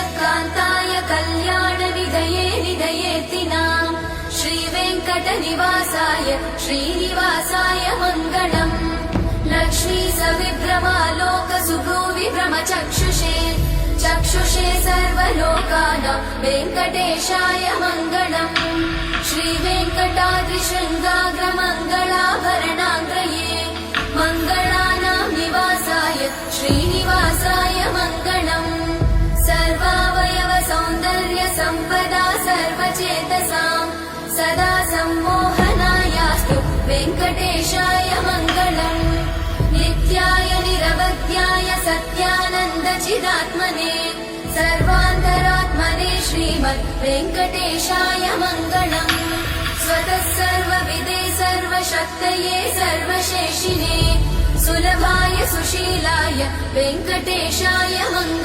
श्रीयकान्ताय कल्याणनिधये निधयेतिनाम् श्रीवेङ्कटनिवासाय श्रीनिवासाय मङ्गलम् लक्ष्मी सविभ्रमालोकसुभ्रूविभ्रमचक्षुषे चक्षुषे सर्वलोकानां वेङ्कटेशाय मङ्गलम् श्रीवेङ्कटाद्रिशृङ्गाग्रमङ्गलाभरणाग्रये मङ्गलानां निवासाय श्रीनिवासाय मङ्गलम् सर्वावयव सौन्दर्य सम्पदा सर्वचेतसां सदा सम्मोहनायास्तु वेङ्कटेशाय मङ्गलम् नित्याय निरवध्याय सत्यानन्दचिदात्मने सर्वान्तरात्मने श्रीमद् वेङ्कटेशाय मङ्गलम् स्वतः सर्वविदे सर्वशक्तये सर्वशेषिने सुलभाय सुशीलाय वेङ्कटेशाय मङ्गलम्।